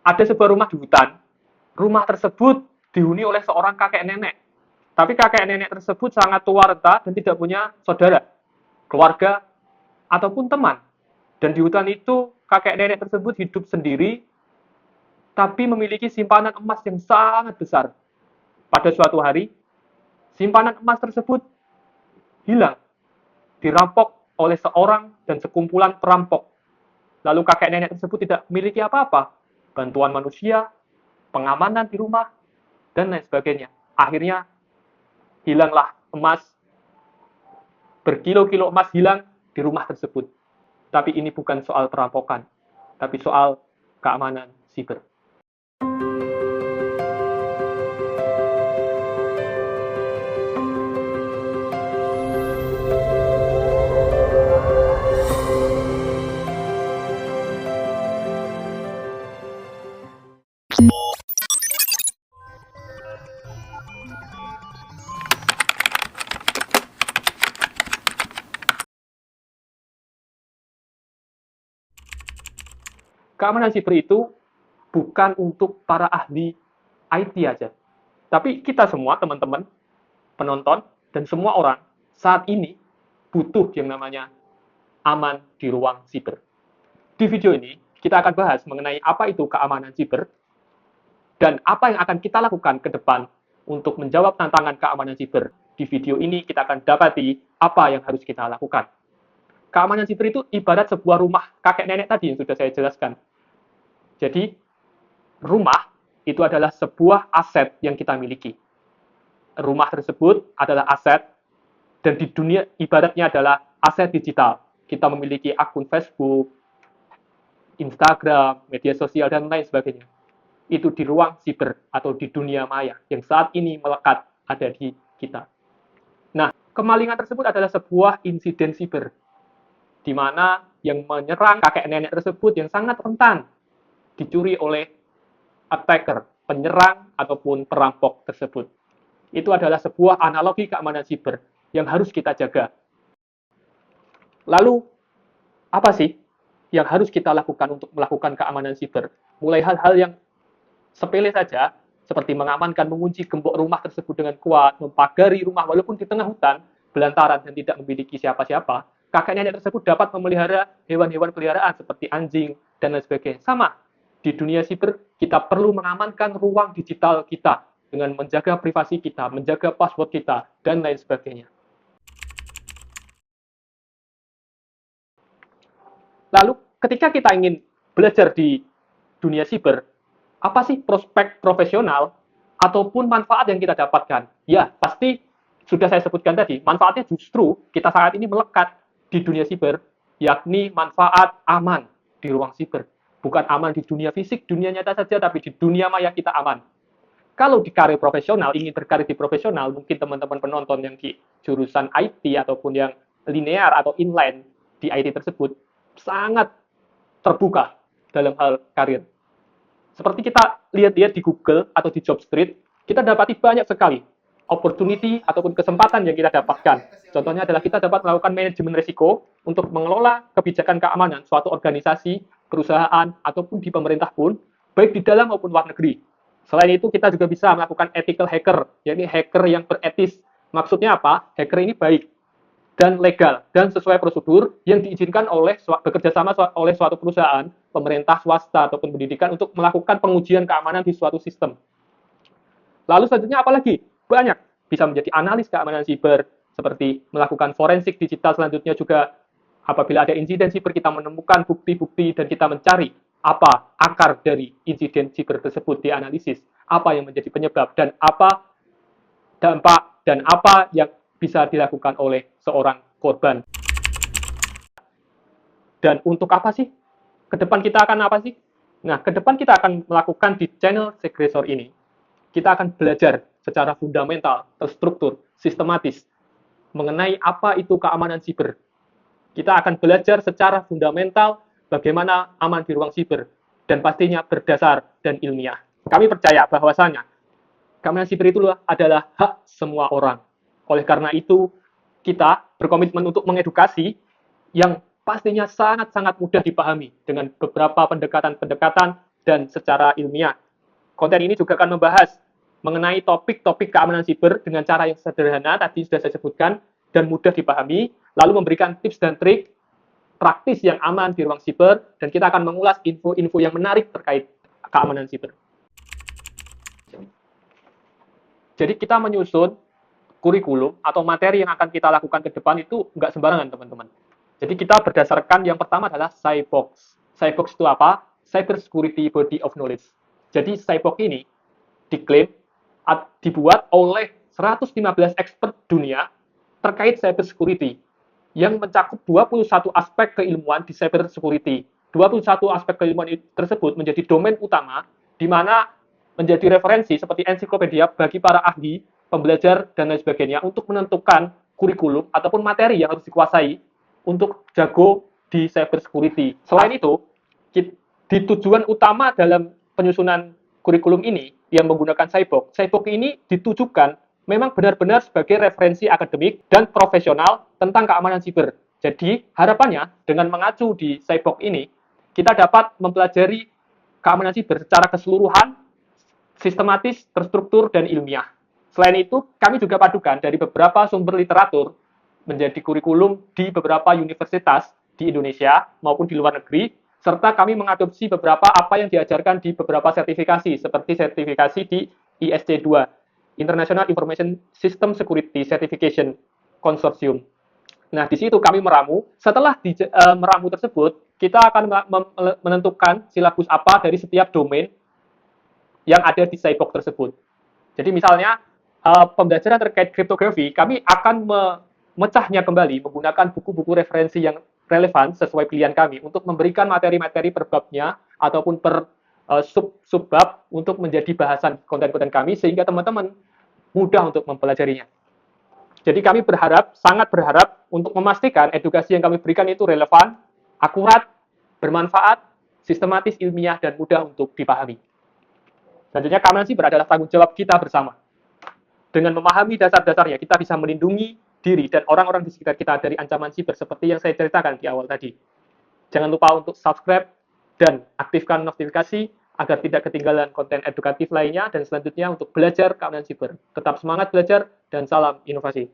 Ada sebuah rumah di hutan. Rumah tersebut dihuni oleh seorang kakek nenek. Tapi kakek nenek tersebut sangat tua renta dan tidak punya saudara, keluarga, ataupun teman. Dan di hutan itu, kakek nenek tersebut hidup sendiri, tapi memiliki simpanan emas yang sangat besar. Pada suatu hari, simpanan emas tersebut hilang, dirampok oleh seorang dan sekumpulan perampok. Lalu kakek nenek tersebut tidak memiliki apa-apa, bantuan manusia, pengamanan di rumah, dan lain sebagainya. Akhirnya, hilanglah emas, berkilo-kilo emas hilang di rumah tersebut. Tapi ini bukan soal perampokan, tapi soal keamanan siber. Keamanan siber itu bukan untuk para ahli IT aja, tapi kita semua, teman-teman, penonton, dan semua orang saat ini butuh yang namanya aman di ruang siber. Di video ini, kita akan bahas mengenai apa itu keamanan siber dan apa yang akan kita lakukan ke depan untuk menjawab tantangan keamanan siber. Di video ini, kita akan dapati apa yang harus kita lakukan. Keamanan siber itu ibarat sebuah rumah kakek nenek tadi yang sudah saya jelaskan. Jadi, rumah itu adalah sebuah aset yang kita miliki. Rumah tersebut adalah aset, dan di dunia ibaratnya adalah aset digital. Kita memiliki akun Facebook, Instagram, media sosial, dan lain sebagainya. Itu di ruang siber atau di dunia maya yang saat ini melekat ada di kita. Nah, kemalingan tersebut adalah sebuah insiden siber, di mana yang menyerang kakek nenek tersebut yang sangat rentan dicuri oleh attacker, penyerang ataupun perampok tersebut. Itu adalah sebuah analogi keamanan siber yang harus kita jaga. Lalu, apa sih yang harus kita lakukan untuk melakukan keamanan siber? Mulai hal-hal yang sepele saja, seperti mengamankan, mengunci gembok rumah tersebut dengan kuat, mempagari rumah walaupun di tengah hutan, belantaran dan tidak memiliki siapa-siapa. Kakek nenek tersebut dapat memelihara hewan-hewan peliharaan seperti anjing dan lain sebagainya. Sama, di dunia siber kita perlu mengamankan ruang digital kita dengan menjaga privasi kita, menjaga password kita, dan lain sebagainya. Lalu, ketika kita ingin belajar di dunia siber, apa sih prospek profesional ataupun manfaat yang kita dapatkan? Ya, pasti sudah saya sebutkan tadi, manfaatnya justru kita saat ini melekat di dunia siber, yakni manfaat aman di ruang siber. Bukan aman di dunia fisik, dunia nyata saja, tapi di dunia maya kita aman. Kalau di karir profesional, ingin berkarir di profesional, mungkin teman-teman penonton yang di jurusan IT ataupun yang linear atau inline di IT tersebut, sangat terbuka dalam hal karir. Seperti kita lihat-lihat di Google atau di Jobstreet, kita dapati banyak sekali opportunity ataupun kesempatan yang kita dapatkan. Contohnya adalah kita dapat melakukan manajemen risiko untuk mengelola kebijakan keamanan suatu organisasi, perusahaan, ataupun di pemerintah pun, baik di dalam maupun luar negeri. Selain itu, kita juga bisa melakukan ethical hacker, yakni hacker yang beretis. Maksudnya apa? Hacker ini baik dan legal dan sesuai prosedur yang diizinkan oleh bekerja sama oleh suatu perusahaan, pemerintah, swasta, ataupun pendidikan untuk melakukan pengujian keamanan di suatu sistem. Lalu selanjutnya apalagi? Banyak. Bisa menjadi analis keamanan siber, seperti melakukan forensik digital. Selanjutnya juga apabila ada insiden siber, kita menemukan bukti-bukti dan kita mencari apa akar dari insiden siber tersebut, dianalisis apa yang menjadi penyebab dan apa dampak dan apa yang bisa dilakukan oleh seorang korban. Dan untuk apa sih? Ke depan kita akan apa sih? Nah, ke depan kita akan melakukan di channel Segresor ini, kita akan belajar secara fundamental, terstruktur, sistematis, mengenai apa itu keamanan siber. Kita akan belajar secara fundamental bagaimana aman di ruang siber, dan pastinya berdasar dan ilmiah. Kami percaya bahwasanya keamanan siber itu adalah hak semua orang. Oleh karena itu, kita berkomitmen untuk mengedukasi yang pastinya sangat-sangat mudah dipahami dengan beberapa pendekatan-pendekatan dan secara ilmiah. Konten ini juga akan membahas mengenai topik-topik keamanan siber dengan cara yang sederhana, tadi sudah saya sebutkan, dan mudah dipahami, lalu memberikan tips dan trik praktis yang aman di ruang siber, dan kita akan mengulas info-info yang menarik terkait keamanan siber. Jadi kita menyusun kurikulum atau materi yang akan kita lakukan ke depan itu nggak sembarangan, teman-teman. Jadi kita berdasarkan yang pertama adalah CyBox. CyBox itu apa? Cyber Security Body of Knowledge. Jadi CyBox ini diklaim dibuat oleh 115 expert dunia terkait cyber security yang mencakup 21 aspek keilmuan di cyber security. 21 aspek keilmuan tersebut menjadi domain utama di mana menjadi referensi seperti ensiklopedia bagi para ahli, pembelajar, dan lain sebagainya untuk menentukan kurikulum ataupun materi yang harus dikuasai untuk jago di cyber security. Selain itu, di tujuan utama dalam penyusunan kurikulum ini yang menggunakan CyBox, CyBox ini ditujukan memang benar-benar sebagai referensi akademik dan profesional tentang keamanan siber. Jadi, harapannya dengan mengacu di CyBox ini, kita dapat mempelajari keamanan siber secara keseluruhan, sistematis, terstruktur, dan ilmiah. Selain itu, kami juga padukan dari beberapa sumber literatur menjadi kurikulum di beberapa universitas di Indonesia maupun di luar negeri, serta kami mengadopsi beberapa apa yang diajarkan di beberapa sertifikasi, seperti sertifikasi di ISC2, International Information System Security Certification Consortium. Nah, di situ kami meramu. Setelah meramu tersebut, kita akan menentukan silabus apa dari setiap domain yang ada di CyBox tersebut. Jadi misalnya, pembelajaran terkait kriptografi, kami akan memecahnya kembali menggunakan buku-buku referensi yang relevan sesuai pilihan kami untuk memberikan materi-materi per babnya ataupun per subbab untuk menjadi bahasan konten-konten kami sehingga teman-teman mudah untuk mempelajarinya. Jadi kami sangat berharap untuk memastikan edukasi yang kami berikan itu relevan, akurat, bermanfaat, sistematis, ilmiah, dan mudah untuk dipahami. Selanjutnya, keamanan siber adalah tanggung jawab kita bersama. Dengan memahami dasar-dasarnya, kita bisa melindungi diri dan orang-orang di sekitar kita dari ancaman siber seperti yang saya ceritakan di awal tadi. Jangan lupa untuk subscribe dan aktifkan notifikasi agar tidak ketinggalan konten edukatif lainnya dan selanjutnya untuk belajar keamanan siber. Tetap semangat belajar dan salam inovasi.